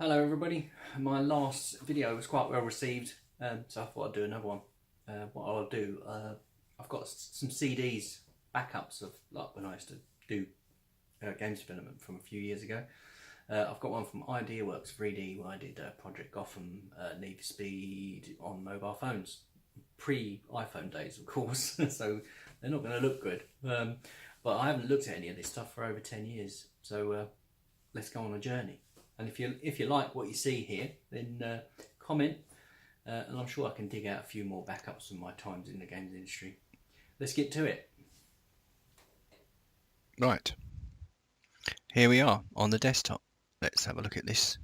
Hello everybody, my last video was quite well received, so I thought I'd do another one. What I'll do, I've got some CDs, backups of like when I used to do games development from a few years ago. I've got one from Ideaworks 3D where I did Project Gotham, Need for Speed on mobile phones, pre-iPhone days of course, so they're not going to look good. But I haven't looked at any of this stuff for over 10 years, so let's go on a journey. And if you like what you see here, then comment, and I'm sure I can dig out a few more backups from my times in the games industry. Let's get to it. Right, here we are on the desktop. Let's have a look at this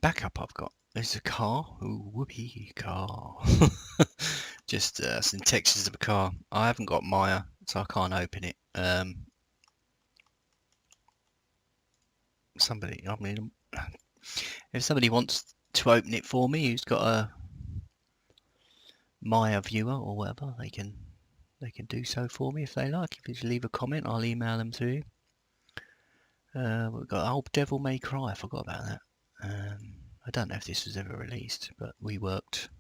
backup I've got. There's a car. Ooh, whoopee, car. Just some textures of a car. I haven't got Maya, so I can't open it. If somebody wants to open it for me, who's got a Maya viewer or whatever, they can do so for me if they like. If you just leave a comment, I'll email them to you. We've got Old Devil May Cry. I forgot about that. I don't know if this was ever released, but we worked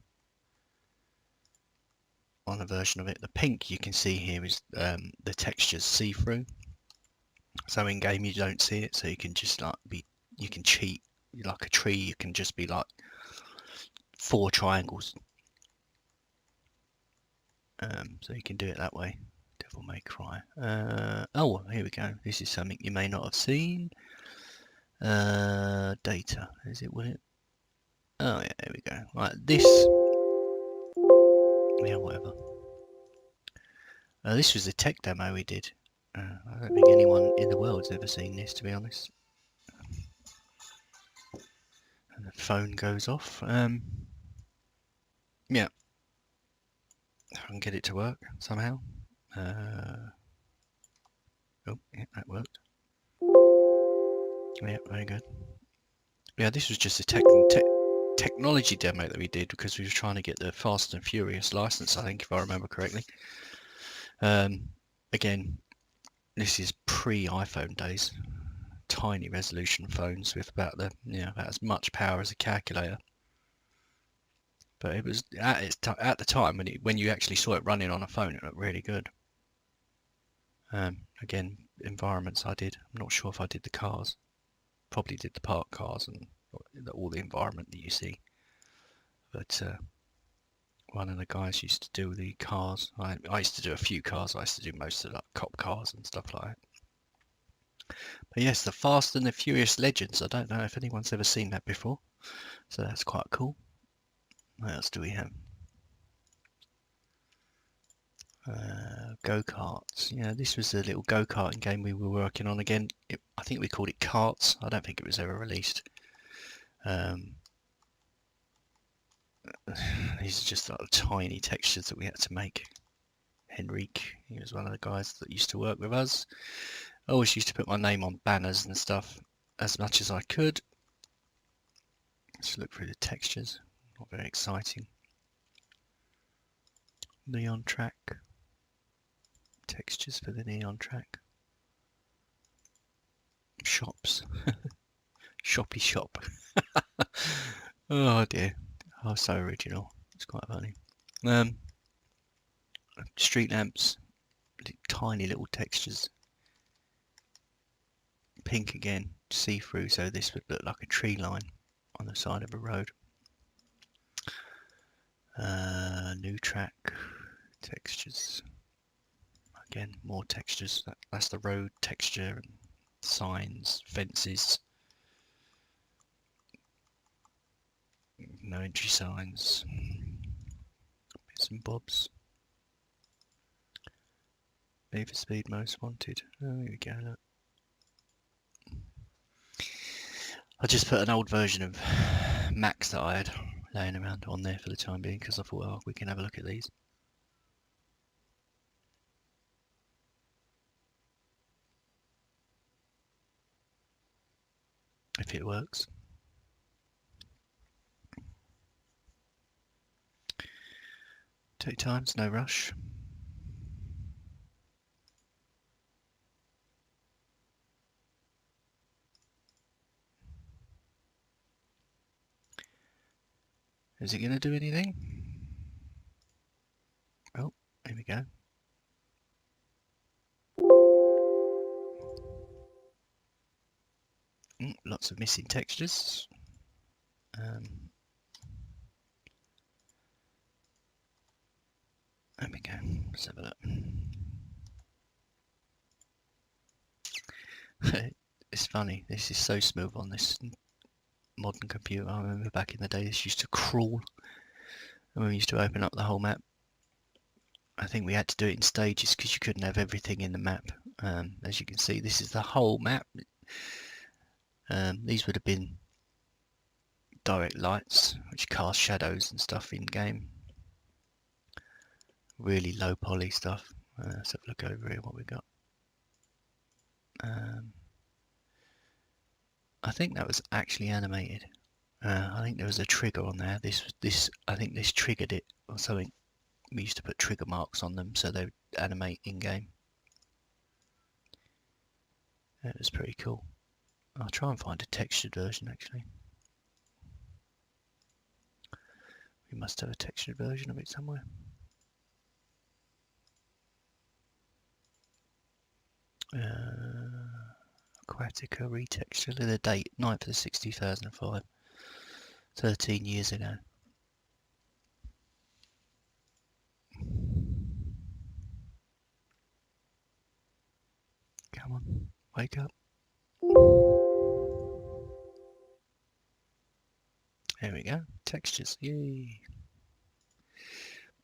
on a version of it. The pink you can see here is the textures see-through. So in game you don't see it, so you can just you can cheat. Like a tree, you can just be like 4 triangles. So you can do it that way. Devil May Cry. Oh, here we go. This is something you may not have seen. Data. Is it? Will it? Oh yeah, there we go. Right, this. Yeah, whatever. This was a tech demo we did. I don't think anyone in the world's ever seen this, to be honest. And the phone goes off. Yeah. If I can get it to work somehow. Oh, yeah, that worked. Yeah, very good. Yeah, this was just a technology demo that we did because we were trying to get the Fast and Furious license, I think, if I remember correctly. Again, this is pre-iPhone days. Tiny resolution phones with about as much power as a calculator. But it was at the time when you actually saw it running on a phone, it looked really good. Again, environments I did. I'm not sure if I did the cars. Probably did the park cars and all the environment that you see. But one of the guys used to do the cars. I used to do a few cars. I used to do most of the cop cars and stuff like that. But yes, the Fast and the Furious Legends. I don't know if anyone's ever seen that before. So that's quite cool. What else do we have? Go-karts. Yeah, this was a little go-karting game we were working on again. I think we called it Karts. I don't think it was ever released. These are just like tiny textures that we had to make. Henrique, he was one of the guys that used to work with us. I always used to put my name on banners and stuff as much as I could. Let's look through the textures. Not very exciting. Neon track. Textures for the neon track. Shops. Shoppy shop. Oh dear. Oh, so original. It's quite funny. Street lamps. Tiny little textures. Pink again. See-through, so this would look like a tree line on the side of a road. New track. Textures. Again, more textures. That's the road texture and signs, fences. No entry signs. Bits and bobs. Need for Speed Most Wanted. Oh, here we go. Look. I just put an old version of Max that I had laying around on there for the time being because I thought, oh, we can have a look at these. If it works. Take times, no rush. Is it going to do anything? Oh, here we go. Lots of missing textures. There we go. Let's have a look. It's funny. This is so smooth on this modern computer. I remember back in the day this used to crawl. And when we used to open up the whole map, I think we had to do it in stages because you couldn't have everything in the map. As you can see, this is the whole map. These would have been direct lights, which cast shadows and stuff in game. Really low poly stuff. Let's have a look over here what we got. I think that was actually animated. I think there was a trigger on there. I think this triggered it or something. We used to put trigger marks on them so they would animate in game. It was pretty cool. I'll try and find a textured version actually. We must have a textured version of it somewhere. Aquatica retexture, the date 9th of the 6th 2005, 13 years ago. Come on, wake up. There we go, textures, yay.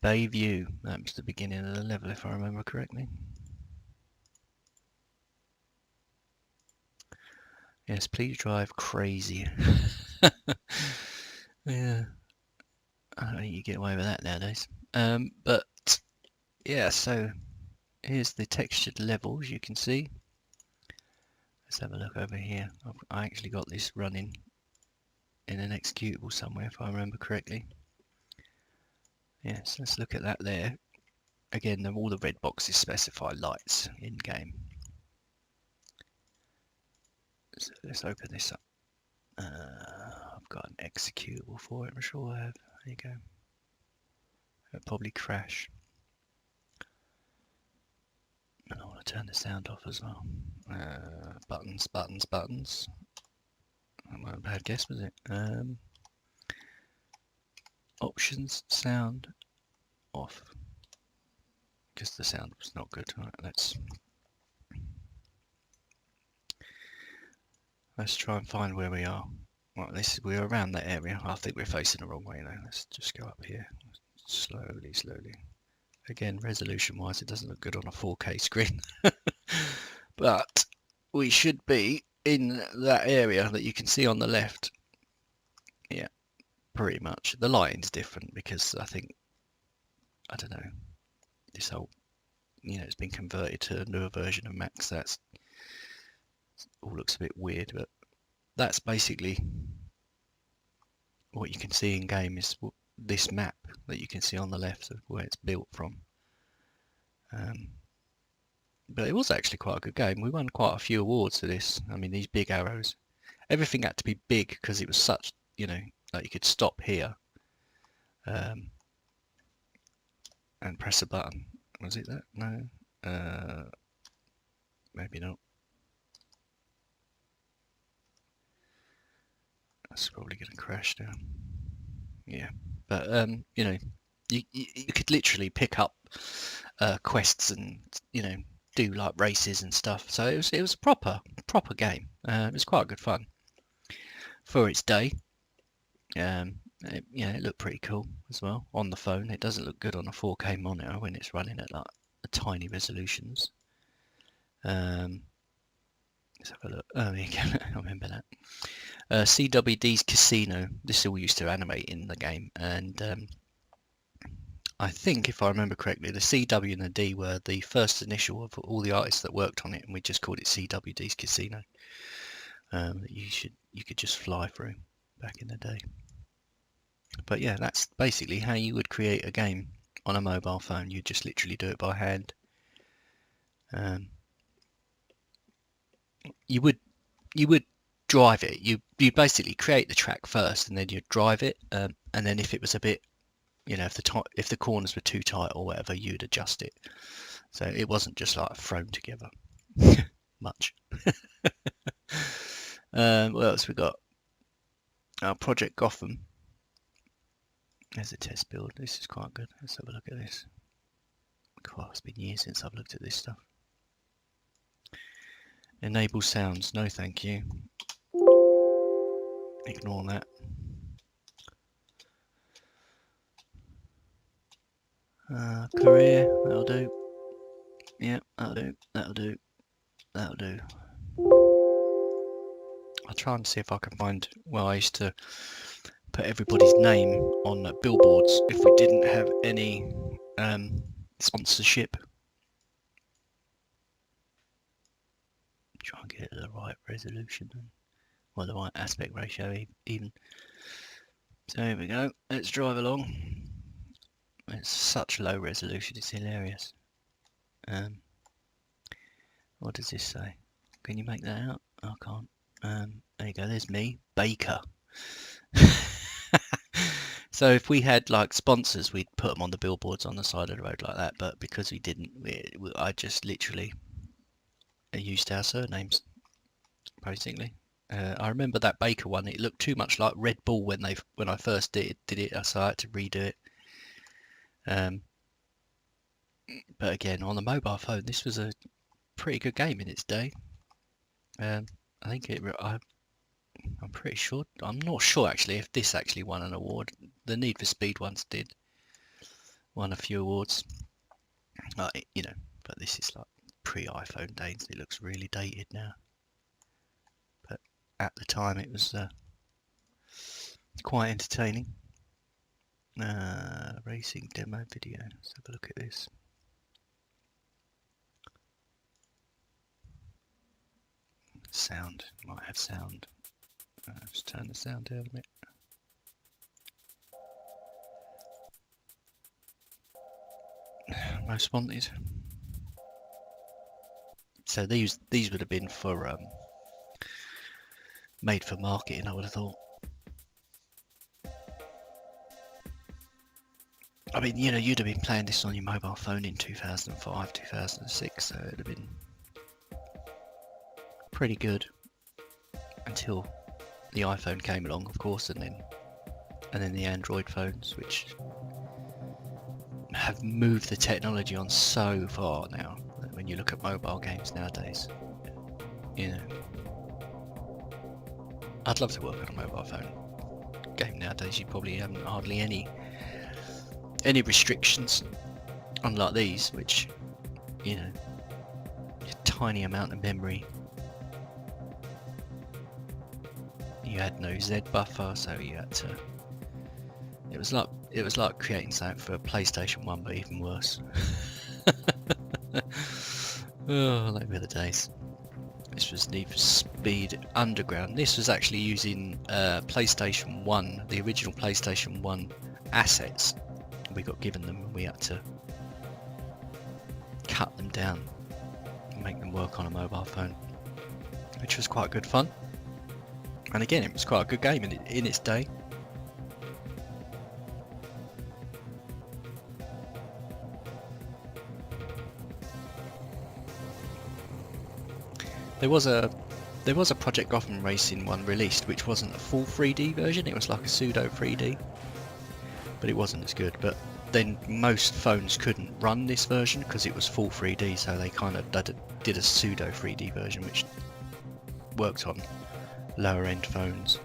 Bayview, that was the beginning of the level if I remember correctly. Yes, please drive crazy. Yeah, I don't think you get away with that nowadays. But yeah, so here's the textured levels you can see. Let's have a look over here. I actually got this running in an executable somewhere if I remember correctly. Yes, let's look at that there. Again, all the red boxes specify lights in game. So let's open this up. I've got an executable for it, I'm sure I have. There you go. It'll probably crash. And I want to turn the sound off as well. Buttons. That wasn't a bad guess, was it? Options, sound, off. Because the sound was not good. Right, let's try and find where we are. Right, we're around that area. I think we're facing the wrong way now. Let's just go up here. Slowly. Again, resolution wise, it doesn't look good on a 4K screen. But we should be in that area that you can see on the left. Yeah, pretty much. The lighting's different because I don't know, this whole, it's been converted to a newer version of Max. That's all looks a bit weird, but that's basically what you can see in game is this map that you can see on the left of where it's built from. But it was actually quite a good game. We won quite a few awards for this. I mean, these big arrows, everything had to be big because it was such, like you could stop here and press a button. Was it that? No, maybe not. That's probably going to crash now. Yeah, but you could literally pick up quests and do like races and stuff. So it was a proper game. It was quite good fun for its day. It looked pretty cool as well on the phone. It doesn't look good on a 4K monitor when it's running at like tiny resolutions. Let's have a look. Oh, there you go. I remember that. CWD's Casino. This all used to animate in the game, and I think, if I remember correctly, the CW and the D were the first initial of all the artists that worked on it, and we just called it CWD's Casino. You could just fly through back in the day. But yeah, that's basically how you would create a game on a mobile phone. You just literally do it by hand. You would drive it. You basically create the track first, and then you drive it. And then if it was a bit, you know, if the corners were too tight or whatever, you'd adjust it. So it wasn't just like thrown together much. What else we got? Project Gotham. There's a test build. This is quite good. Let's have a look at this. God, it's been years since I've looked at this stuff. Enable sounds. No, thank you. Ignore that. Career. That'll do. Yeah, that'll do. That'll do. That'll do. I'll try and see if I can find. Well, I used to put everybody's name on billboards if we didn't have any sponsorship. Try and get the right resolution, or the right aspect ratio even. So here we go. Let's drive along. It's such low resolution, it's hilarious. What does this say? Can you make that out? I can't. There you go. There's me, Baker. So if we had like sponsors, we'd put them on the billboards on the side of the road like that. But because we didn't, I just literally used our surnames, basically. I remember that Baker one. It looked too much like Red Bull when I first did it, so I had to redo it. But again, on the mobile phone, this was a pretty good game in its day. I think I'm pretty sure. I'm not sure actually if this actually won an award. The Need for Speed ones did. Won a few awards. You know, but this is like pre-iPhone days. It looks really dated now. But at the time, it was quite entertaining. Racing demo video. Let's have a look at this. Sound. Might have sound. Let's turn the sound down a bit. Most wanted. So these would have been for made for marketing, I would have thought. I mean, you know, you'd have been playing this on your mobile phone in 2005, 2006, so it'd have been pretty good until the iPhone came along, of course, and then the Android phones, which have moved the technology on so far now. When you look at mobile games nowadays, you know, I'd love to work on a mobile phone game nowadays. You probably haven't hardly any restrictions, unlike these, which, you know, a tiny amount of memory. You had no Z buffer, so you had to. It was like creating something for PlayStation 1, but even worse. Oh, they were the days. This was Need for Speed Underground. This was actually using PlayStation 1, the original PlayStation 1 assets. We got given them, and we had to cut them down and make them work on a mobile phone, which was quite good fun. And again, it was quite a good game in its day. There was a Project Gotham Racing one released, which wasn't a full 3D version. It was like a pseudo 3D, but it wasn't as good. But then most phones couldn't run this version because it was full 3D, so they kind of did a pseudo 3D version, which worked on lower end phones.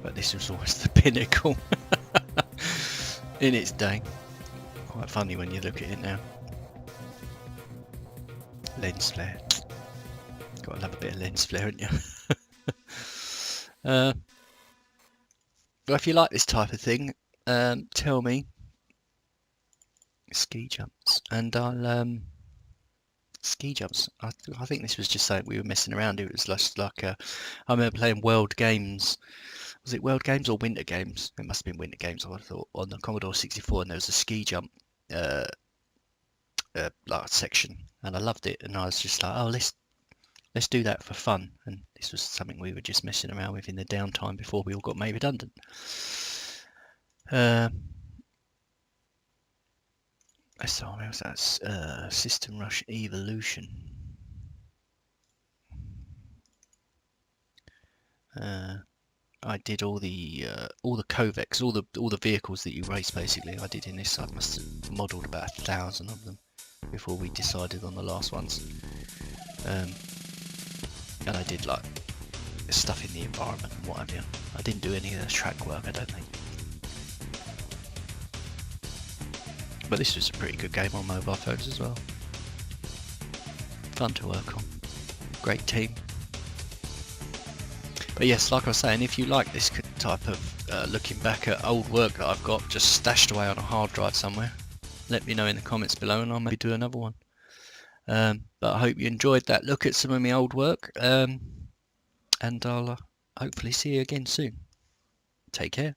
But this was always the pinnacle in its day. Quite funny when you look at it now. Lens flare. Gotta love a bit of lens flare, haven't you? Well, if you like this type of thing, tell me. Ski jumps, and I'll ski jumps. I think this was just something we were messing around. It was just like I remember playing World Games. Was it World Games or Winter Games? It must have been Winter Games, I would have thought, on the Commodore 64, and there was a ski jump like section, and I loved it. And I was just like, oh, let's do that for fun. And this was something we were just messing around with in the downtime before we all got made redundant. So that's System Rush Evolution. I did all the Cubix, all the vehicles that you race basically. I did in this. I must have modelled about 1,000 of them before we decided on the last ones. And I did like stuff in the environment and what have you. I didn't do any of the track work, I don't think. But this was a pretty good game on mobile phones as well. Fun to work on. Great team. But yes, like I was saying, if you like this type of looking back at old work that I've got just stashed away on a hard drive somewhere, let me know in the comments below and I'll maybe do another one. But I hope you enjoyed that look at some of my old work. And I'll hopefully see you again soon. Take care.